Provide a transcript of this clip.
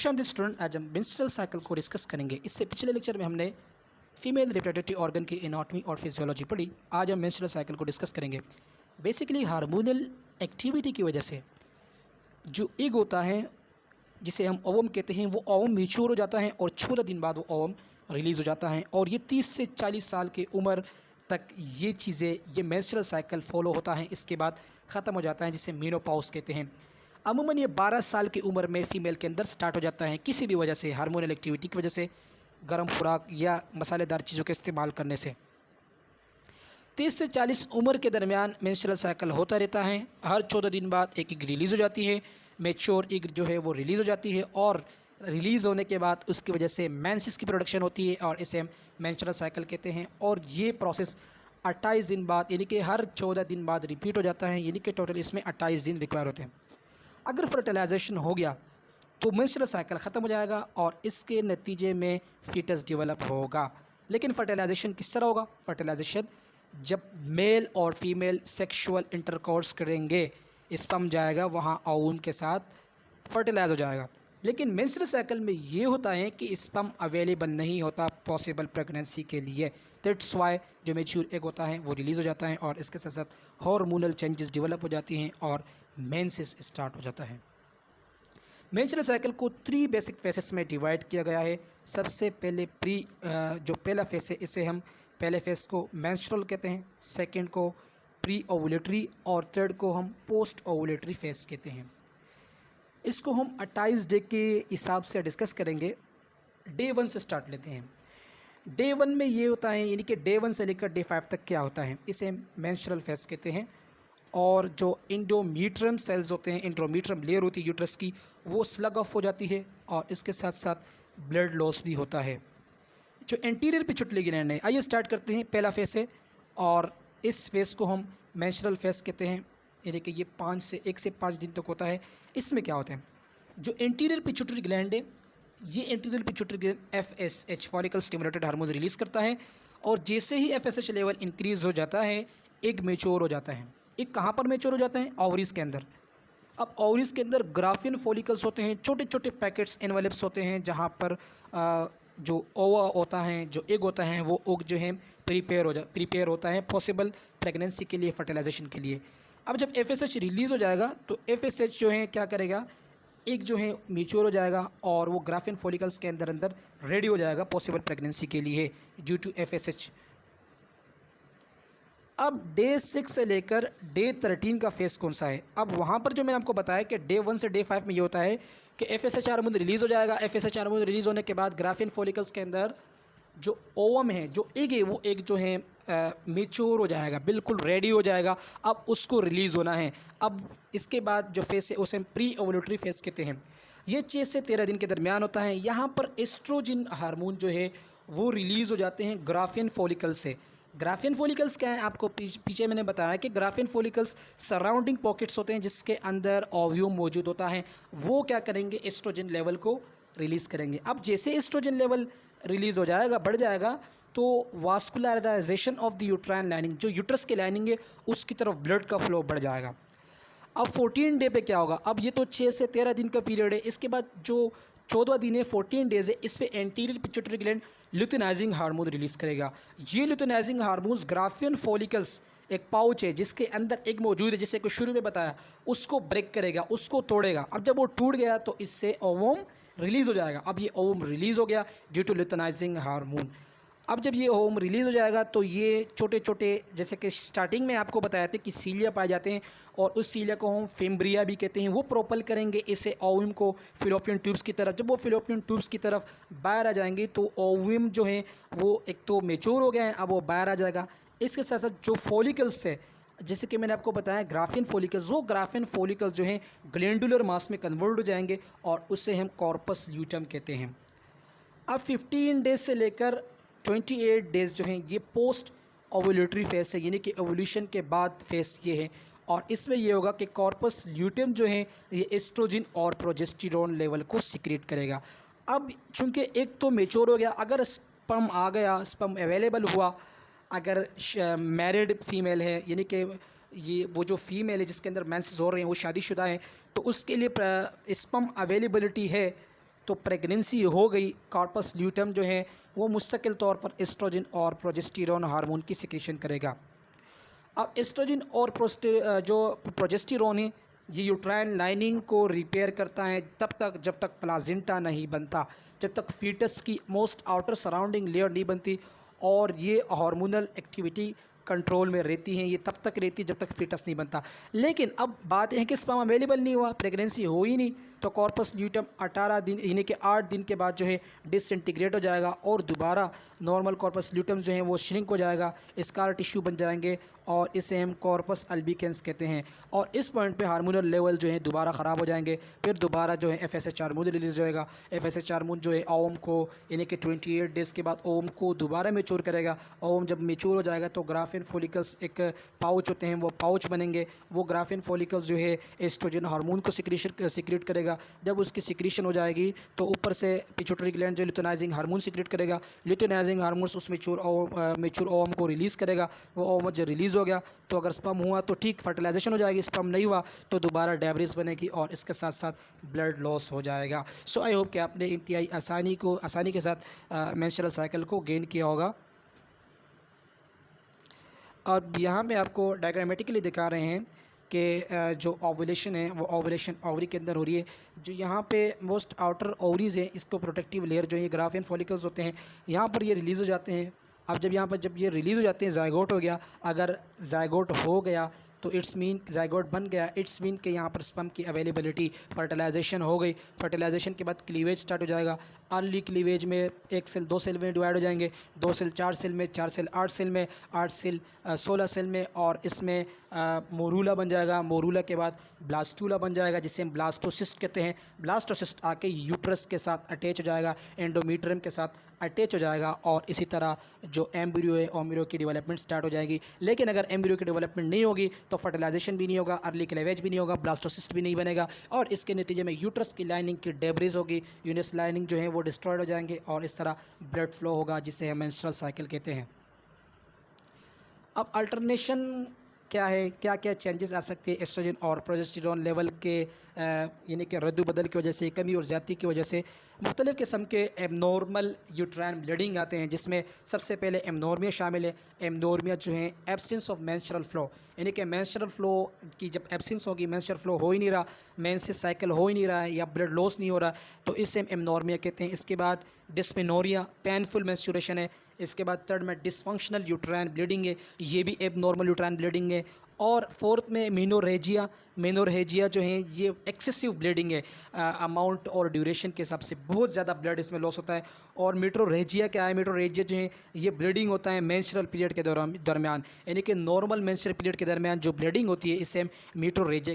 खुशामदीद student, आज हम menstrual cycle को डिस्कस करेंगे। इससे पिछले लेक्चर में हमने फीमेल रिप्रोडक्टिव ऑर्गन की एनाटॉमी और फिजियोलॉजी पढ़ी। आज हम मेंस्ट्रुअल साइकिल को डिस्कस करेंगे। बेसिकली हार्मोनल एक्टिविटी की वजह से जो एग होता है, जिसे हम ओवम कहते हैं, वो ओवम मैच्योर हो जाता है और 14 दिन बाद वो ओवम रिलीज़ हो जाता है। और ये 30 से 40 साल की उम्र तक ये चीज़ें, ये मेंस्ट्रुअल साइकिल फॉलो होता है। इसके बाद ख़त्म हो जाता है, जिसे मेनोपॉज कहते हैं। अमूमन ये 12 साल की उम्र में फ़ीमेल के अंदर स्टार्ट हो जाता है, किसी भी वजह से, हार्मोनल एक्टिविटी की वजह से, गर्म खुराक या मसालेदार चीज़ों के इस्तेमाल करने से। 30 से 40 उम्र के दरमियान मेंस्ट्रुअल साइकिल होता रहता है। हर 14 दिन बाद एक एग रिलीज़ हो जाती है, मैच्योर एग जो है वो रिलीज़ हो जाती है, और रिलीज़ होने के बाद उसकी वजह से मेंसेस की प्रोडक्शन होती है और इसे हम मेंस्ट्रुअल साइकिल कहते हैं। और ये प्रोसेस 28 दिन बाद, यानी कि हर 14 दिन बाद रिपीट हो जाता है, यानी कि टोटल इसमें 28 दिन रिक्वायर होते हैं। अगर फर्टिलाइजेशन हो गया तो मेंस्ट्रुअल साइकिल ख़त्म हो जाएगा और इसके नतीजे में फीटस डेवलप होगा। लेकिन फर्टिलाइजेशन किस तरह होगा? फर्टिलाइजेशन जब मेल और फीमेल सेक्सुअल इंटरकोर्स करेंगे, स्पर्म जाएगा वहाँ ओवम के साथ, फर्टिलाइज हो जाएगा। लेकिन मेंस्ट्रुअल साइकिल में ये होता है कि स्पर्म अवेलेबल नहीं होता पॉसिबल प्रेगनेंसी के लिए। दैट्स वाई जो मैच्योर एग होता है वो रिलीज़ हो जाता है और इसके साथ साथ हार्मोनल चेंजेस डेवलप हो जाती हैं और मेंसेस स्टार्ट हो जाता है। मेंस्ट्रुअल साइकिल को 3 बेसिक फेसेस में डिवाइड किया गया है। सबसे पहले जो पहला फेस है, इसे हम पहले फेस को मेंस्ट्रुअल कहते हैं, सेकंड को प्री ओवुलेटरी और थर्ड को हम पोस्ट ओवुलेटरी फेस कहते हैं। इसको हम 28 डे के हिसाब से डिस्कस करेंगे। डे 1 से स्टार्ट लेते हैं। डे 1 में ये होता है, यानी कि डे 1 से लेकर डे 5 तक क्या होता है, इसे मेंस्ट्रुअल फेस कहते हैं। और जो इंडोमीट्रियम सेल्स होते हैं, इंडोमीट्रियम लेयर होती है यूट्रस की, वो स्लग ऑफ हो जाती है और इसके साथ साथ ब्लड लॉस भी होता है। जो एंटीरियर पिट्यूटरी ग्लैंड है, आइए स्टार्ट करते हैं। पहला फेस है और इस फेस को हम मेंस्ट्रुअल फेस कहते हैं, यानी कि ये 1 से 5 दिन तक होता है। इसमें क्या होता है, जो एंटीरियर पिट्यूटरी ग्लैंड है, ये anterior pituitary gland FSH follicle stimulated hormone release करता है। और जैसे ही FSH लेवल इंक्रीज़ हो जाता है, एग मैच्योर हो जाता है। एग कहाँ पर मैच्योर हो जाता है? ओवरीज के अंदर। अब ओवरीज के अंदर ग्राफियन फॉलिकल्स होते हैं, छोटे छोटे पैकेट्स, एनवेलप्स होते हैं, जहाँ पर जो ओवा होता है, जो एग होता है, वो एग जो है प्रिपेयर होता है पॉसिबल प्रेगनेंसी के लिए, फर्टिलाइजेशन के लिए। अब जब FSH रिलीज़ हो जाएगा तो FSH जो है क्या करेगा, एग जो है मैच्योर हो जाएगा और वो ग्राफियन फॉलिकल्स के अंदर रेडी हो जाएगा पॉसिबल प्रेगनेंसी के लिए ड्यू टू FSH। अब डे 6 से लेकर डे 13 का फेस कौन सा है? अब वहाँ पर जो मैंने आपको बताया कि डे 1 से डे 5 में ये होता है कि FSH हार्मोन रिलीज़ हो जाएगा। FSH हार्मोन रिलीज़ होने के बाद ग्राफियन फॉलिकल्स के अंदर जो ओवम है, जो एग है, वो एग जो है मैच्योर हो जाएगा, बिल्कुल रेडी हो जाएगा। अब उसको रिलीज़ होना है। अब इसके बाद जो फेस है उसे हम प्री ओवुलेटरी फेस कहते हैं। ये 6 से 13 दिन के दरमियान होता है। यहाँ पर एस्ट्रोजन हार्मोन जो है वो रिलीज़ हो जाते हैं ग्राफियन फॉलिकल से। ग्राफियन फॉलिकल्स क्या है? आपको पीछे मैंने बताया कि ग्राफियन फॉलिकल्स सराउंडिंग पॉकेट्स होते हैं जिसके अंदर ओव्यूम मौजूद होता है। वो क्या करेंगे, एस्ट्रोजन लेवल को रिलीज़ करेंगे। अब जैसे एस्ट्रोजन लेवल रिलीज़ हो जाएगा, बढ़ जाएगा, तो वास्कुलराइजेशन ऑफ द यूट्राइन लाइनिंग, जो यूट्रस की लाइनिंग है, उसकी तरफ ब्लड का फ्लो बढ़ जाएगा। अब 14 डे पे क्या होगा? अब ये तो 6 से 13 दिन का पीरियड है। इसके बाद जो 14वां दिन है, 14 डेज़ है, इस पे anterior pituitary gland luteinizing hormone release करेगा। ये ल्यूटिनाइजिंग हार्मोन्स ग्राफियन फॉलिकल्स, एक पाउच है जिसके अंदर एग मौजूद है, जिसे को शुरू में बताया, उसको ब्रेक करेगा, उसको तोड़ेगा। अब जब वो टूट गया तो इससे ओवम रिलीज़ हो जाएगा। अब ये ओवम रिलीज़ हो गया ड्यू टू ल्यूटिनाइजिंग हार्मोन। अब जब ये ओवम रिलीज़ हो जाएगा तो ये छोटे छोटे, जैसे कि स्टार्टिंग में आपको बताया था कि सीलिया पाए जाते हैं और उस सीलिया को हम फेम्ब्रिया भी कहते हैं, वो प्रोपल करेंगे इसे ओवम को फिलोपियन ट्यूब्स की तरफ। जब वो फिलोपियन ट्यूब्स की तरफ बाहर आ जाएंगे तो ओवम जो है वो एक तो मैच्योर हो गए हैं, अब वो बाहर आ जाएगा। इसके साथ साथ जो फॉलिकल्स है, जैसे कि मैंने आपको बताया ग्राफियन फॉलिकल्स, वो ग्राफियन फॉलिकल्स जो हैं ग्लैंडुलर मास में कन्वर्ट हो जाएंगे और उससे हम कॉर्पस ल्यूटम कहते हैं। अब 15 डेज से लेकर 28 डेज़ जो हैं ये पोस्ट ओवुलेटरी फेस है, यानी कि एवोल्यूशन के बाद फेस ये है। और इसमें ये होगा कि कॉर्पस ल्यूटेम जो है ये एस्ट्रोजन और प्रोजेस्टेरोन लेवल को सिक्रेट करेगा। अब चूंकि एक तो मैच्योर हो गया, अगर स्पर्म आ गया, स्पर्म अवेलेबल हुआ, अगर मैरिड फीमेल है, यानी कि ये वो जो फीमेल है जिसके अंदर मेंसेस हो रहे हैं वो शादीशुदा है, तो उसके लिए स्पर्म अवेलेबिलिटी है, तो प्रेगनेंसी हो गई, कॉर्पस ल्यूटेम जो है वो मुस्तकिल तौर पर एस्ट्रोजन और प्रोजेस्टेरॉन हार्मोन की सिक्रीशन करेगा। अब एस्ट्रोजन और जो प्रोजेस्टेरॉन है ये यूट्राइन लाइनिंग को रिपेयर करता है तब तक जब तक प्लाजेंटा नहीं बनता, जब तक फीटस की मोस्ट आउटर सराउंडिंग लेयर नहीं बनती, और ये हार्मोनल एक्टिविटी कंट्रोल में रहती हैं, ये तब तक रहती है जब तक फीटस नहीं बनता। लेकिन अब बात है कि स्पर्म अवेलेबल नहीं हुआ, प्रेगनेंसी हो ही नहीं, तो कॉर्पस ल्यूटम 18 दिन यानी कि 8 दिन के बाद जो है डिसइंटीग्रेट हो जाएगा और दोबारा नॉर्मल कॉर्पस ल्यूटम जो है वो श्रिंक हो जाएगा, स्कार टिश्यू बन जाएंगे और इसे हम कॉर्पस अल्बिकेंस कहते हैं। और इस पॉइंट पे हार्मोनल लेवल जो है दोबारा ख़राब हो जाएंगे, फिर दोबारा जो है FSH हार्मोन रिलीज होएगा। FSH हार्मोन जो है ओवम को यानी कि 28 डेज़ के बाद ओवम को दोबारा मेच्योर करेगा। ओवम जब मेच्योर हो जाएगा तो ग्राफिन फॉलिकल्स एक पाउच होते हैं, वो पाउच बनेंगे। वो ग्राफिन फॉलिकल्स जो है एस्ट्रोजन हार्मोन को सिक्रेट करेगा। जब उसकी सिक्रीशन हो जाएगी तो ऊपर से पिट्यूटरी ग्लैंड जो लुटेनाइजिंग हार्मोन सिक्रेट करेगा। लुटेनाइजिंग हार्मोन्स उस मेच्योर ओवम को रिलीज़ करेगा। वो ओवम जब रिलीज़ हो गया तो अगर स्पर्म हुआ तो ठीक फर्टिलाइजेशन हो जाएगी, स्पर्म नहीं हुआ तो दोबारा डेब्रिस बनेगी और इसके साथ साथ ब्लड लॉस हो जाएगा। सो आई होप कि आपने इंतहाई आसानी के साथ मेंस्ट्रुअल साइकिल को गेन किया होगा। और यहाँ पे आपको डायग्रामेटिकली दिखा रहे हैं कि जो ओवुलेशन है वो ओवुलेशन ओवरी के अंदर हो रही है। जो यहाँ पे मोस्ट आउटर ओवरीज है, इसको प्रोटेक्टिव लेयर जो है ग्राफिन फॉलिकल्स होते हैं, यहाँ पर ये रिलीज़ हो जाते हैं। अब जब ये रिलीज़ हो जाते हैं, ज़ायगोट हो गया, अगर ज़ायगोट हो गया तो इट्स मीन ज़ायगोट बन गया, इट्स मीन कि यहाँ पर स्पर्म की अवेलेबिलिटी, फर्टिलाइजेशन हो गई। फर्टिलाइजेशन के बाद क्लीवेज स्टार्ट हो जाएगा। अर्ली क्लीवेज में 1 सेल 2 सेल में डिवाइड हो जाएंगे, 2 सेल 4 सेल में, 4 सेल 8 सेल में, 8 सेल 16 सेल में, और इसमें मोरूला बन जाएगा। मोरूला के बाद ब्लास्टूला बन जाएगा जिसे हम ब्लास्टोसिस्ट कहते हैं। ब्लास्टोसिस्ट आके यूट्रस के साथ अटैच हो जाएगा, एंडोमीट्रियम के साथ अटैच हो जाएगा, और इसी तरह जो एम्ब्रियो है एम्ब्रियो की डेवलपमेंट स्टार्ट हो जाएगी। लेकिन अगर एम्ब्रियो की डेवलपमेंट नहीं होगी तो फर्टिलाइजेशन भी नहीं होगा, अर्ली क्लेवेज भी नहीं होगा, ब्लास्टोसिस्ट भी नहीं बनेगा, और इसके नतीजे में यूट्रस की लाइनिंग की डेब्रिज होगी, यूनिस लाइनिंग जो है वो डिस्ट्रॉयड हो जाएंगे, और इस तरह ब्लड फ्लो होगा जिसे हम मेंस्ट्रुअल साइकिल कहते हैं। अब अल्टरनेशन क्या है, क्या क्या चेंजेस आ सकते हैं एस्ट्रोजन और प्रोजेस्टेरॉन लेवल के यानी कि रद्द बदल की वजह से, कमी और ज़्यादती की वजह से मुख्तलिफ़ किस्म के एबनॉर्मल यूट्राइन ब्लीडिंग आते हैं, जिसमें सबसे पहले एमनोर्मिया शामिल है। एमनोर्मिया जो है एब्सेंस ऑफ मेंस्ट्रुअल फ्लो, यानी कि मेंस्ट्रुअल फ्लो की जब एब्सेंस होगी, मेंस्ट्रुअल फ्लो हो ही नहीं रहा, मेंसेस साइकिल हो ही नहीं रहा है, या ब्लड लॉस नहीं हो रहा, तो इसे एमनोर्मिया कहते हैं। इसके बाद डिस्मेनोरिया, पेनफुल मेंस्ट्रुएशन है। इसके बाद थर्ड में डिसफंक्शनल यूट्राइन ब्लीडिंग है, ये भी एबनॉर्मल यूट्राइन ब्लीडिंग है। और फोर्थ में मेनोरेजिया जो है ये एक्सेसिव ब्लीडिंग है, अमाउंट और ड्यूरेशन के हिसाब से बहुत ज़्यादा ब्लड इसमें लॉस होता है। और मेट्रोरेजिया क्या है, मेट्रोरेजिया जो है ये ब्लीडिंग होता है मेंस्ट्रुअल पीरियड के दरमियान, यानी कि नॉर्मल मेंस्ट्रुअल पीरियड के दरमियान जो ब्लीडिंग होती है इसे हम मेट्रोरेजिया